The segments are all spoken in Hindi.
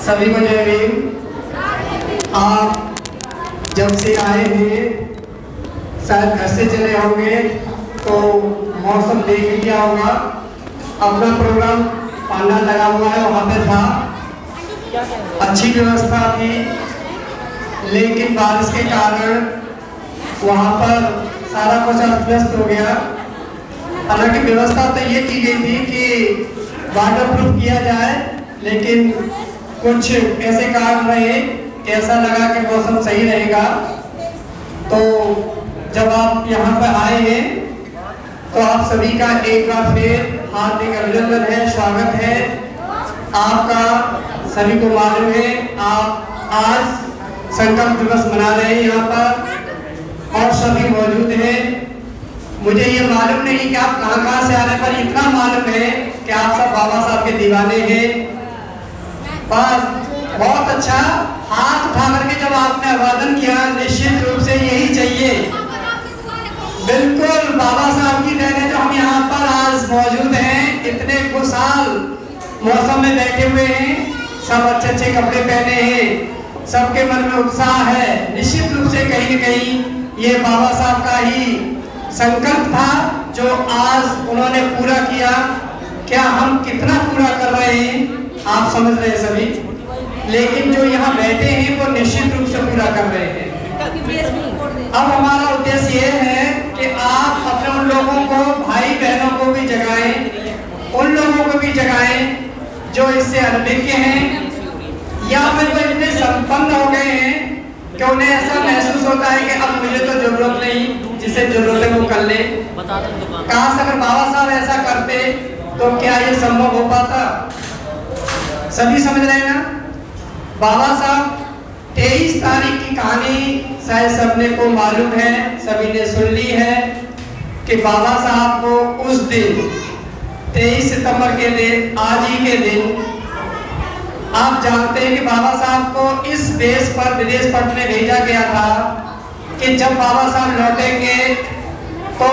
सभी को जय भीम। आप जब से आए हैं शायद घर से चले होंगे तो मौसम देख लिया होगा। अपना प्रोग्राम पांडाल लगा हुआ है, वहाँ पे था, अच्छी व्यवस्था थी, लेकिन बारिश के कारण वहाँ पर सारा कुछ अस्त व्यस्त हो गया। हालांकि व्यवस्था तो ये की गई थी कि वाटर प्रूफ किया जाए, लेकिन कुछ ऐसे कारण रहे कि ऐसा लगा कि मौसम सही रहेगा। तो जब आप यहाँ पर आए हैं तो आप सभी का एक बार फिर हार्दिक अभिनंदन है, स्वागत है आपका। सभी को मालूम है आप आज संकल्प दिवस मना रहे हैं यहाँ पर और सभी मौजूद हैं। मुझे ये मालूम नहीं कि आप कहाँ से आ रहे हैं, पर इतना मालूम है कि आप सब बाबा साहब के दीवाने हैं। बस बहुत अच्छा, हाथ उठा करके जब आपने अभिवादन किया, निश्चित रूप से यही चाहिए। बिल्कुल बाबा साहब की देन है जो हम यहाँ पर आज मौजूद हैं, इतने खुशहाल मौसम में बैठे हुए हैं, सब अच्छे अच्छे कपड़े पहने हैं, सबके मन में उत्साह है। निश्चित रूप से कहीं न कहीं ये बाबा साहब का ही संकल्प था जो आज उन्होंने पूरा किया। क्या हम कितना पूरा कर रहे हैं आप समझ रहे हैं सभी, लेकिन जो यहाँ बैठे हैं वो निश्चित रूप से पूरा कर रहे हैं। अब हमारा उद्देश्य ये है कि आप अपने उन लोगों को, भाई बहनों को भी जगाएं, उन लोगों को भी जगाएं जो इससे अनभिज्ञ हैं या फिर वो इतने संपन्न हो गए हैं कि उन्हें ऐसा महसूस होता है कि अब मुझे तो जरूरत नहीं, जिसे जरूरत है वो कर ले। काश अगर बाबा साहब ऐसा करते तो क्या ये संभव हो पाता? सभी समझ रहे हैं ना? बाबा साहब 23 तारीख की कहानी शायद सबने को मालूम है, सभी ने सुन ली है कि बाबा साहब को उस दिन 23 सितंबर के दिन, आज ही के दिन, आप जानते हैं कि बाबा साहब को इस देश पर विदेश पढ़ने भेजा गया था कि जब बाबा साहब लौटेंगे तो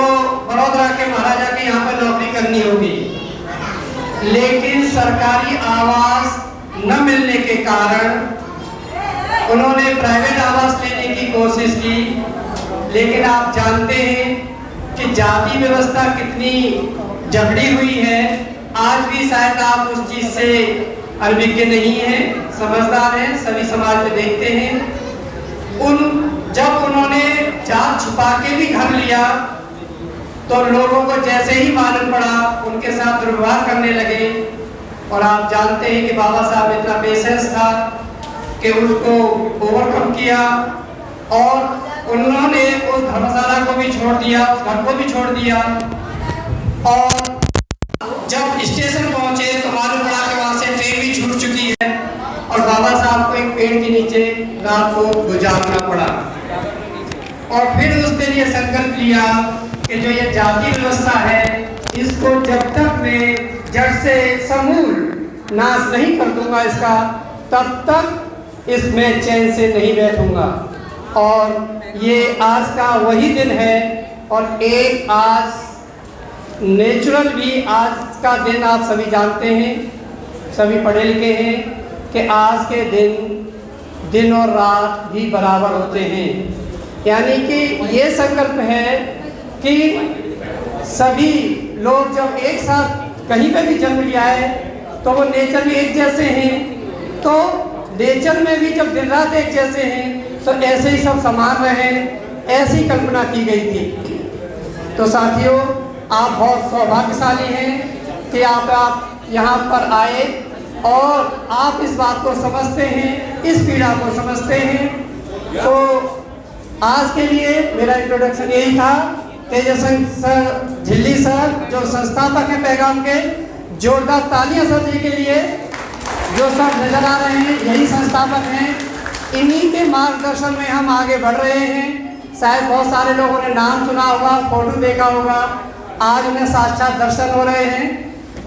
बड़ौदा के महाराजा के यहाँ पर नौकरी करनी होगी। लेकिन सरकारी आवास न मिलने के कारण उन्होंने प्राइवेट आवास लेने की कोशिश की। लेकिन आप जानते हैं कि जाति व्यवस्था कितनी जकड़ी हुई है। आज भी शायद आप उस चीज से अनभिज्ञ नहीं है, समझदार हैं, सभी समाज में देखते हैं। जब उन्होंने जात छुपा के भी घर लिया तो लोगों को जैसे ही मालूम पड़ा उनके साथ दुर्व्यवहार करने लगे। और आप जानते हैं कि बाबा साहब इतना पेशेंस था कि उसको ओवरकम किया और उन्होंने उस धर्मशाला को भी छोड़ दिया, उस घर को भी छोड़ दिया। और जब स्टेशन पहुंचे तो मालूम पड़ा कि वहां से ट्रेन भी छूट चुकी है और बाबा साहब को एक पेड़ के नीचे रात को गुजारना पड़ा। और फिर उस दिन ये संकल्प लिया कि जो ये जाति व्यवस्था है इसको जब तक मैं जड़ से समूल नाश नहीं कर दूंगा इसका, तब तक इसमें चैन से नहीं बैठूंगा। और ये आज का वही दिन है। और एक आज नेचुरल भी आज का दिन आप सभी जानते हैं, सभी पढ़े लिखे हैं कि आज के दिन और रात भी बराबर होते हैं। यानी कि ये संकल्प है कि सभी लोग जब एक साथ कहीं पे भी जन्म लिया है तो वो नेचर भी एक जैसे हैं, तो नेचर में भी जब दिन रात एक जैसे हैं तो ऐसे ही सब समान रहें, ऐसी कल्पना की गई थी। तो साथियों, आप बहुत सौभाग्यशाली हैं कि आप यहाँ पर आए और आप इस बात को समझते हैं, इस पीड़ा को समझते हैं। तो आज के लिए मेरा इंट्रोडक्शन यही था। तेजस्वी सर, झिल्ली सर जो संस्थापक हैं पैगाम के, जोरदार तालियां सर जी के लिए। जो सब नजर आ रहे हैं यही संस्थापक हैं, इन्हीं के मार्गदर्शन में हम आगे बढ़ रहे हैं। शायद बहुत सारे लोगों ने नाम सुना होगा, फोटो देखा होगा, आज उन्हें साक्षात दर्शन हो रहे हैं।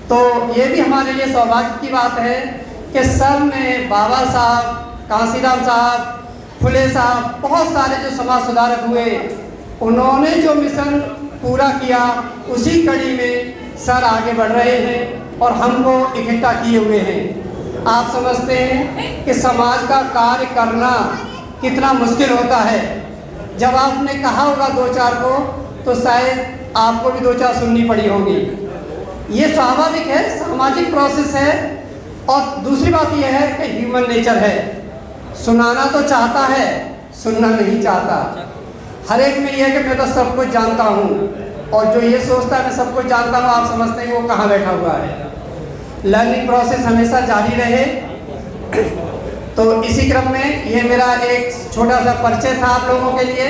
तो ये भी हमारे लिए सौभाग्य की बात है कि सर ने, बाबा साहब, कांसीराम साहब, फुले साहब, बहुत सारे जो समाज सुधारक हुए, उन्होंने जो मिशन पूरा किया उसी कड़ी में सर आगे बढ़ रहे हैं और हमको इकट्ठा किए हुए हैं। आप समझते हैं कि समाज का कार्य करना कितना मुश्किल होता है। जब आपने कहा होगा दो चार को तो शायद आपको भी दो चार सुननी पड़ी होगी। ये स्वाभाविक है, सामाजिक प्रोसेस है। और दूसरी बात यह है कि ह्यूमन नेचर है, सुनाना तो चाहता है, सुनना नहीं चाहता। हर एक में यह है कि मैं तो सब कुछ जानता हूँ, और जो ये सोचता है मैं सब कुछ जानता हूँ, आप समझते हैं कि वो कहाँ बैठा हुआ है। लर्निंग प्रोसेस हमेशा जारी रहे। तो इसी क्रम में ये मेरा एक छोटा सा परिचय था आप लोगों के लिए।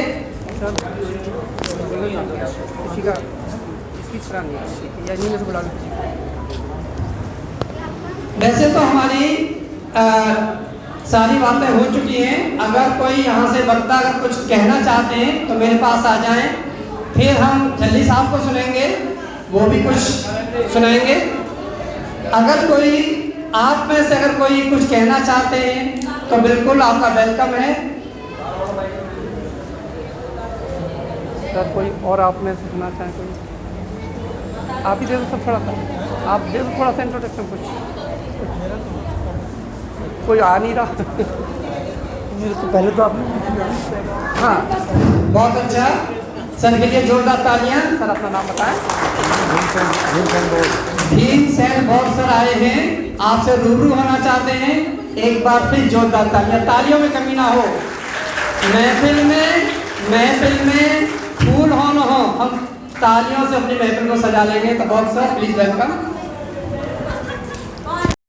वैसे तो हमारी सारी बातें हो चुकी हैं। अगर कोई यहाँ से वक्ता अगर कुछ कहना चाहते हैं तो मेरे पास आ जाएं, फिर हम जल्दी साहब को सुनेंगे, वो भी कुछ सुनाएंगे। अगर कोई आप में से अगर कोई कुछ कहना चाहते हैं तो बिल्कुल आपका वेलकम है। सर कोई और आप में से सुनना चाहें कोई, आप ही दे दो सब, थोड़ा सा आप दे दो, थोड़ा सा इंट्रोडक्शन कुछ। कोई आ नहीं रहा मेरे से पहले तो आपने। हाँ, बहुत अच्छा, सर के लिए जोरदार तालियां। सर अपना नाम बताएं। भीमसेन बौद्ध सर आए हैं, आपसे रूबरू होना चाहते हैं। एक बार फिर जोरदार तालियां, तालियों में कमी ना हो। महफिल में फूल हो न हो, हम तालियों से अपनी महफिल को सजा लेंगे। तो बौद्ध सर प्लीज वेलकम।